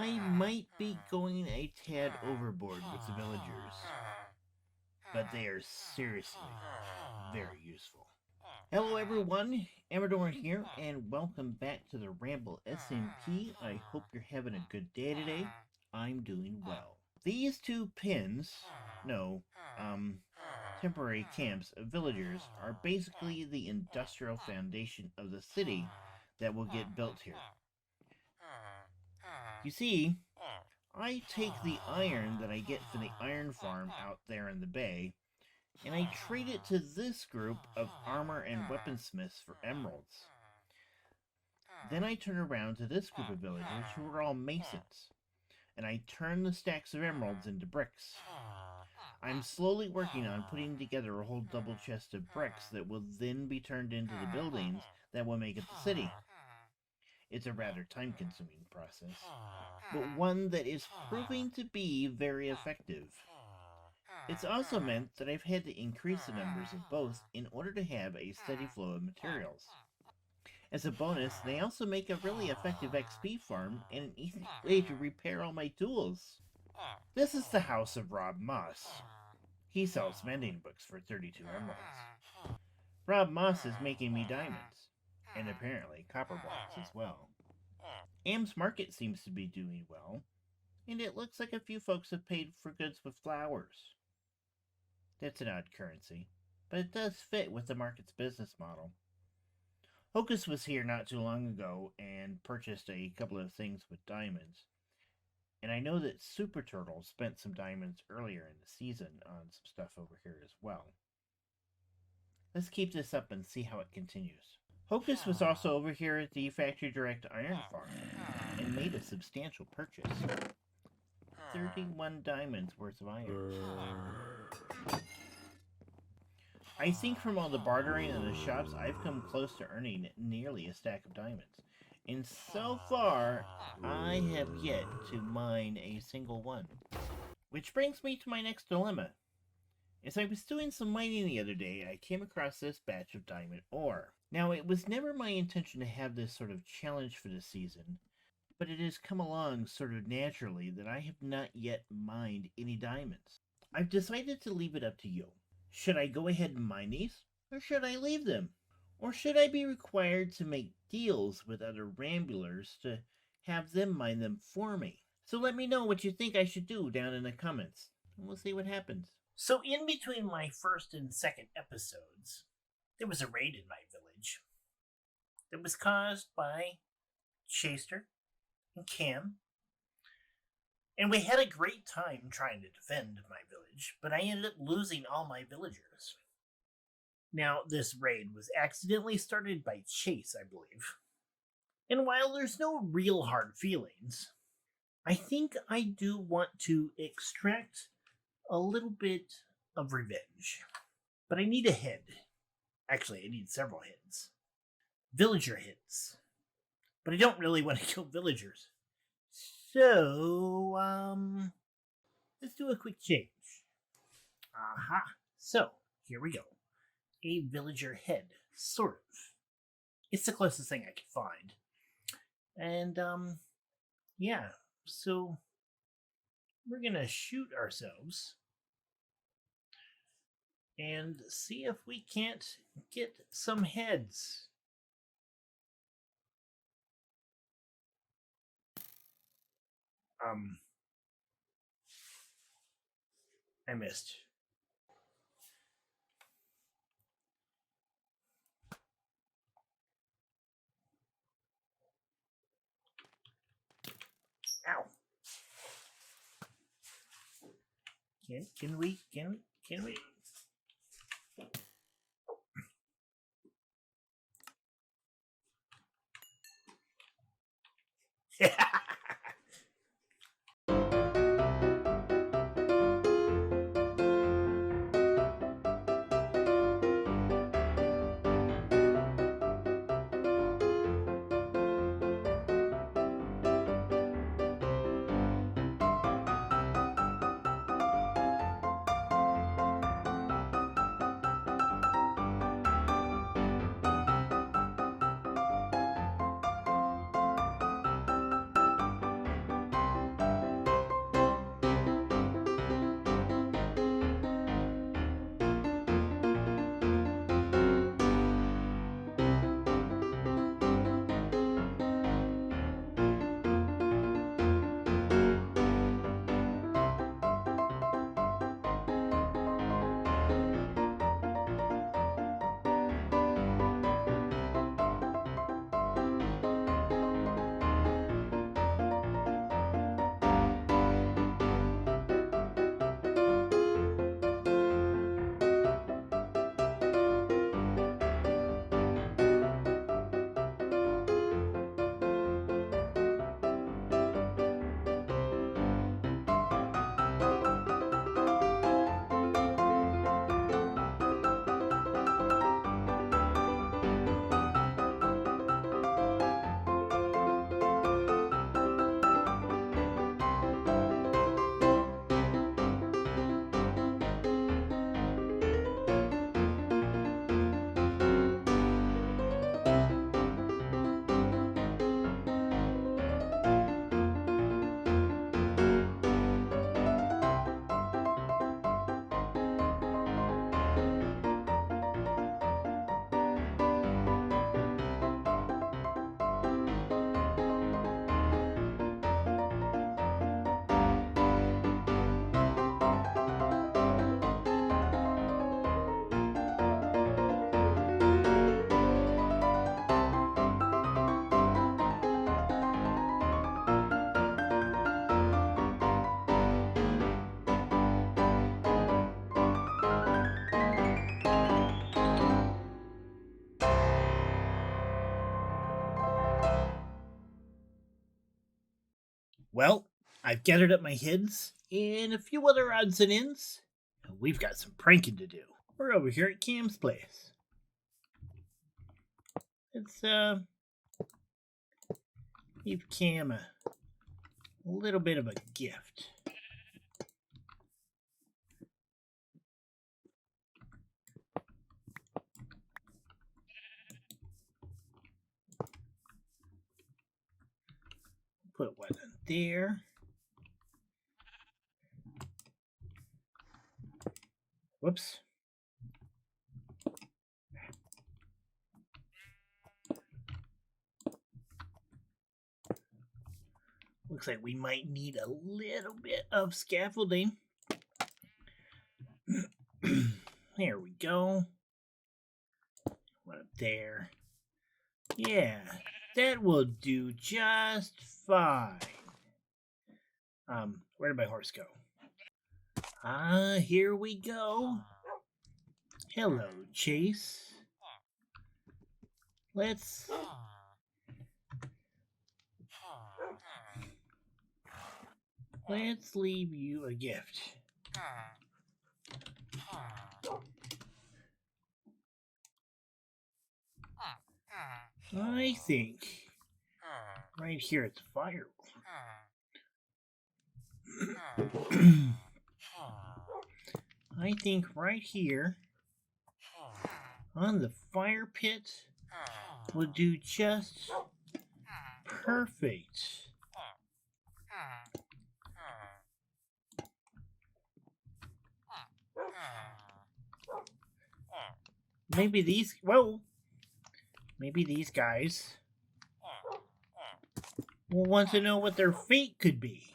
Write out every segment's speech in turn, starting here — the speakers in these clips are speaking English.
I might be going a tad overboard with the villagers, but they are seriously very useful. Hello everyone, Amradorn here, and welcome back to the Ramble SMP. I hope you're having a good day today. I'm doing well. These two temporary camps of villagers are basically the industrial foundation of the city that will get built here. You see, I take the iron that I get from the iron farm out there in the bay, and I trade it to this group of armor and weaponsmiths for emeralds. Then I turn around to this group of villagers who are all masons, and I turn the stacks of emeralds into bricks. I'm slowly working on putting together a whole double chest of bricks that will then be turned into the buildings that will make it the city. It's a rather time-consuming process, but one that is proving to be very effective. It's also meant that I've had to increase the numbers of both in order to have a steady flow of materials. As a bonus, they also make a really effective XP farm and an easy way to repair all my tools. This is the house of Rob Moss. He sells mending books for 32 emeralds. Rob Moss is making me diamonds, and apparently copper blocks as well. Am's Market seems to be doing well, and it looks like a few folks have paid for goods with flowers. That's an odd currency, but it does fit with the market's business model. Hocus was here not too long ago and purchased a couple of things with diamonds. And I know that Super Turtle spent some diamonds earlier in the season on some stuff over here as well. Let's keep this up and see how it continues. Hocus was also over here at the Factory Direct Iron Farm and made a substantial purchase. 31 diamonds worth of iron. I think from all the bartering in the shops, I've come close to earning nearly a stack of diamonds. And so far, I have yet to mine a single one. Which brings me to my next dilemma. As I was doing some mining the other day, I came across this batch of diamond ore. Now, it was never my intention to have this sort of challenge for the season, but it has come along sort of naturally that I have not yet mined any diamonds. I've decided to leave it up to you. Should I go ahead and mine these, or should I leave them? Or should I be required to make deals with other ramblers to have them mine them for me? So let me know what you think I should do down in the comments, and we'll see what happens. So in between my first and second episodes, there was a raid in my village that was caused by Chaster and Cam. And we had a great time trying to defend my village, but I ended up losing all my villagers. Now, this raid was accidentally started by Chase, I believe. And while there's no real hard feelings, I think I do want to extract a little bit of revenge. But I need a head. Actually, I need several heads. Villager heads. But I don't really want to kill villagers. So, let's do a quick change. Aha. So, here we go. A villager head, sort of. It's the closest thing I could find. And, yeah. So, we're gonna shoot ourselves and see if we can't get some heads. I missed. Ow. Can we? Well, I've gathered up my heads and a few other odds and ends. We've got some pranking to do. We're over here at Cam's place. Let's give Cam a little bit of a gift. Put one in there. Whoops. Looks like we might need a little bit of scaffolding. There we go. One up there. Yeah, that will do just fine. Where did my horse go? Here we go. Hello, Chase. Let's leave you a gift. I think right here at the fire. I think right here on the fire pit would do just perfect. Maybe these guys will want to know what their fate could be.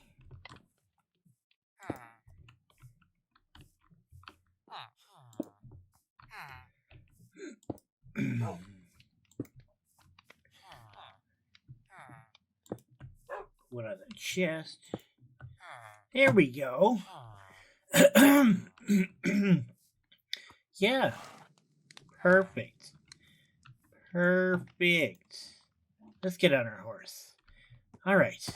What on the chest? There we go. Yeah. Perfect. Let's get on our horse. Alright.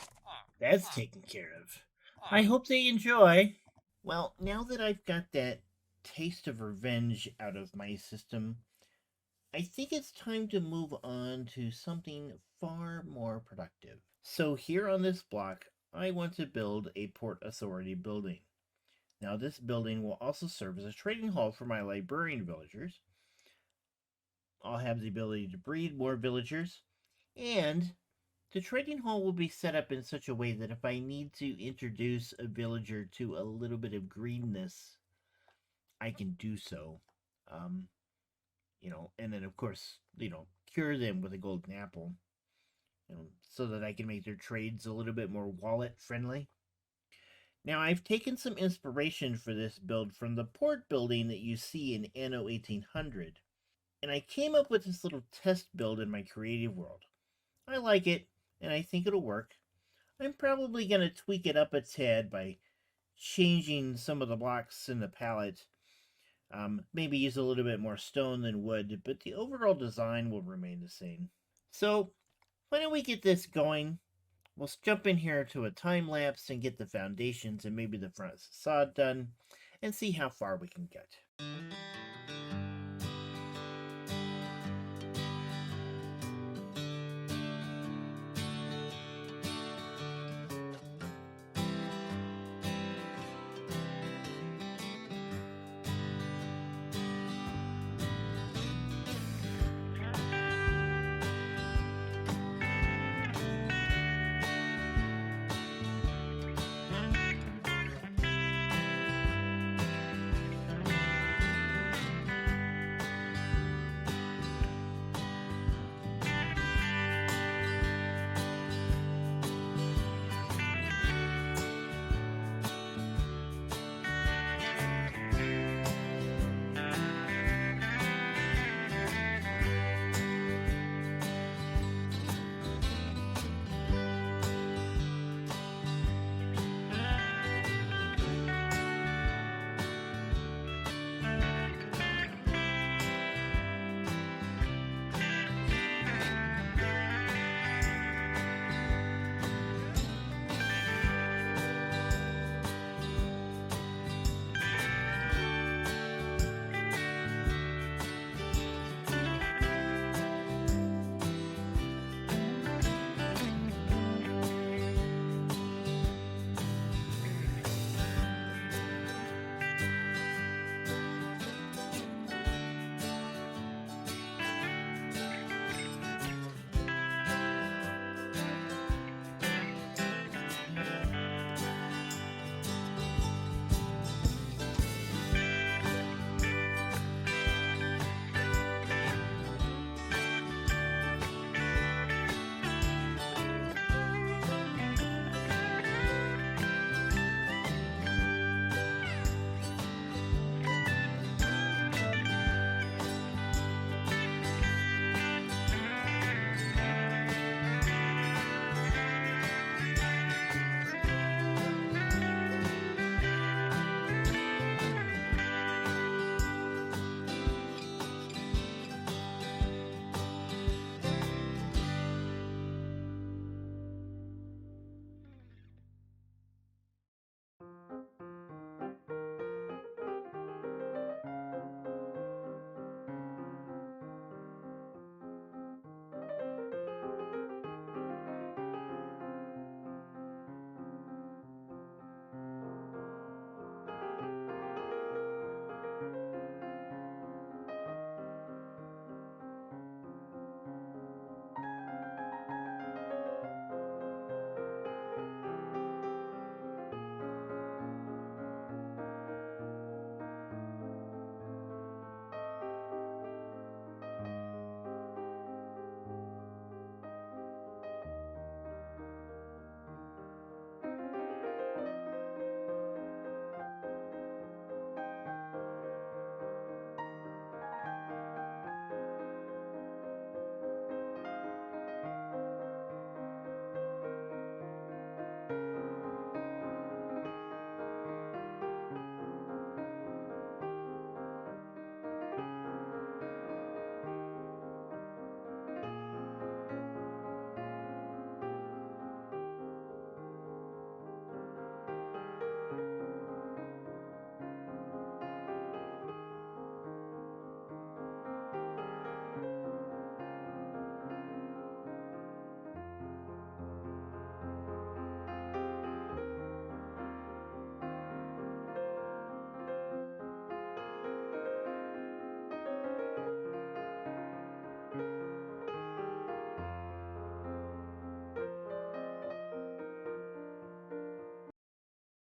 That's taken care of. I hope they enjoy. Well, now that I've got that taste of revenge out of my system, I think it's time to move on to something far more productive. So here on this block, I want to build a Port Authority building. Now this building will also serve as a trading hall for my librarian villagers. I'll have the ability to breed more villagers, and the trading hall will be set up in such a way that if I need to introduce a villager to a little bit of greenness, I can do so. And then of course, cure them with a golden apple, so that I can make their trades a little bit more wallet friendly. Now, I've taken some inspiration for this build from the port building that you see in Anno 1800, and I came up with this little test build in my creative world. I like it, and I think it'll work. I'm probably going to tweak it up a tad by changing some of the blocks in the palette. Maybe use a little bit more stone than wood, but the overall design will remain the same. So, why don't we get this going? We'll jump in here to a time lapse and get the foundations and maybe the front facade done, and see how far we can get.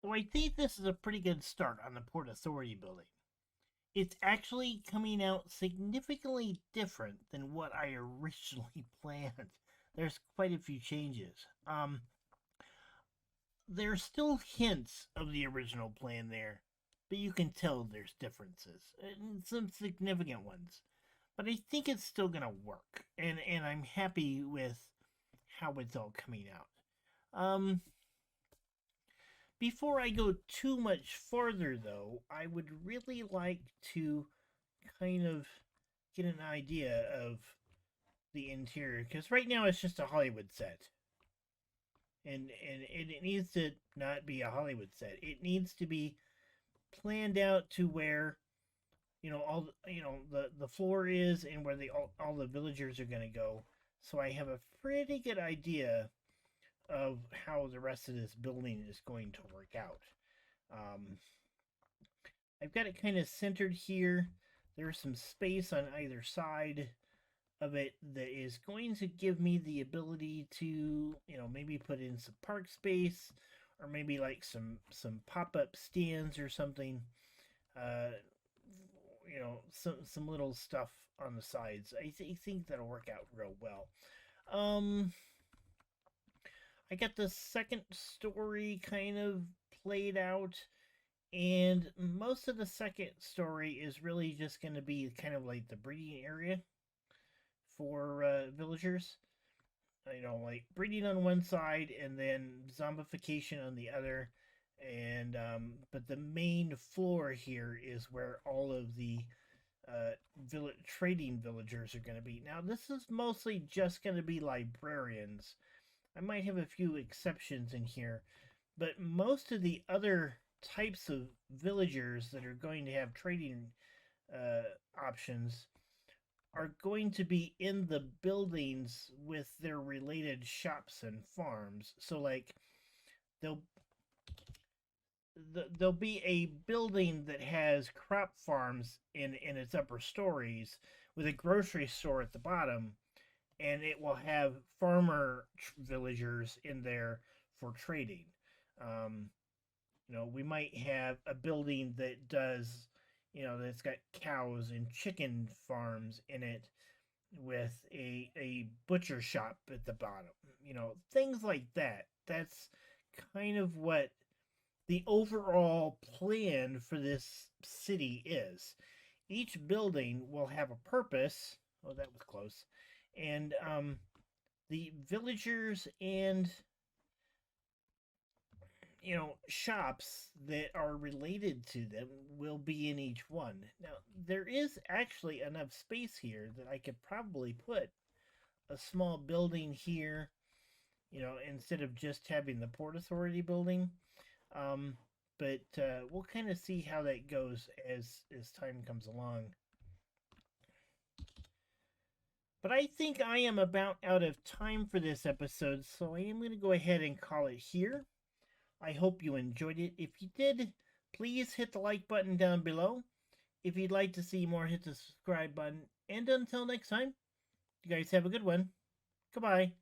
So I think this is a pretty good start on the Port Authority building. It's actually coming out significantly different than what I originally planned. There's quite a few changes. There's still hints of the original plan there, but you can tell there's differences, and some significant ones. But I think it's still gonna work, and I'm happy with how it's all coming out. Before I go too much farther, though, I would really like to kind of get an idea of the interior, because right now it's just a Hollywood set. And it needs to not be a Hollywood set. It needs to be planned out to where all the floor is and where all the villagers are going to go. So I have a pretty good idea of how the rest of this building is going to work out. I've got it kind of centered here. There's some space on either side of it that is going to give me the ability to, maybe put in some park space, or maybe like some pop-up stands or something. Some little stuff on the sides. I think that'll work out real well. I got the second story kind of played out, and most of the second story is really just going to be kind of like the breeding area for villagers. Like breeding on one side and then zombification on the other. And but the main floor here is where all of the trading villagers are going to be. Now, this is mostly just going to be librarians. I might have a few exceptions in here, but most of the other types of villagers that are going to have trading options are going to be in the buildings with their related shops and farms. So, like, there'll be a building that has crop farms in its upper stories with a grocery store at the bottom, and it will have farmer villagers in there for trading. We might have a building that does, that's got cows and chicken farms in it with a butcher shop at the bottom. Things like that. That's kind of what the overall plan for this city is. Each building will have a purpose. Oh, that was close. And the villagers and shops that are related to them will be in each one. Now, there is actually enough space here that I could probably put a small building here, instead of just having the Port Authority building. But we'll kind of see how that goes as time comes along. But I think I am about out of time for this episode, so I am going to go ahead and call it here. I hope you enjoyed it. If you did, please hit the like button down below. If you'd like to see more, hit the subscribe button. And until next time, you guys have a good one. Goodbye.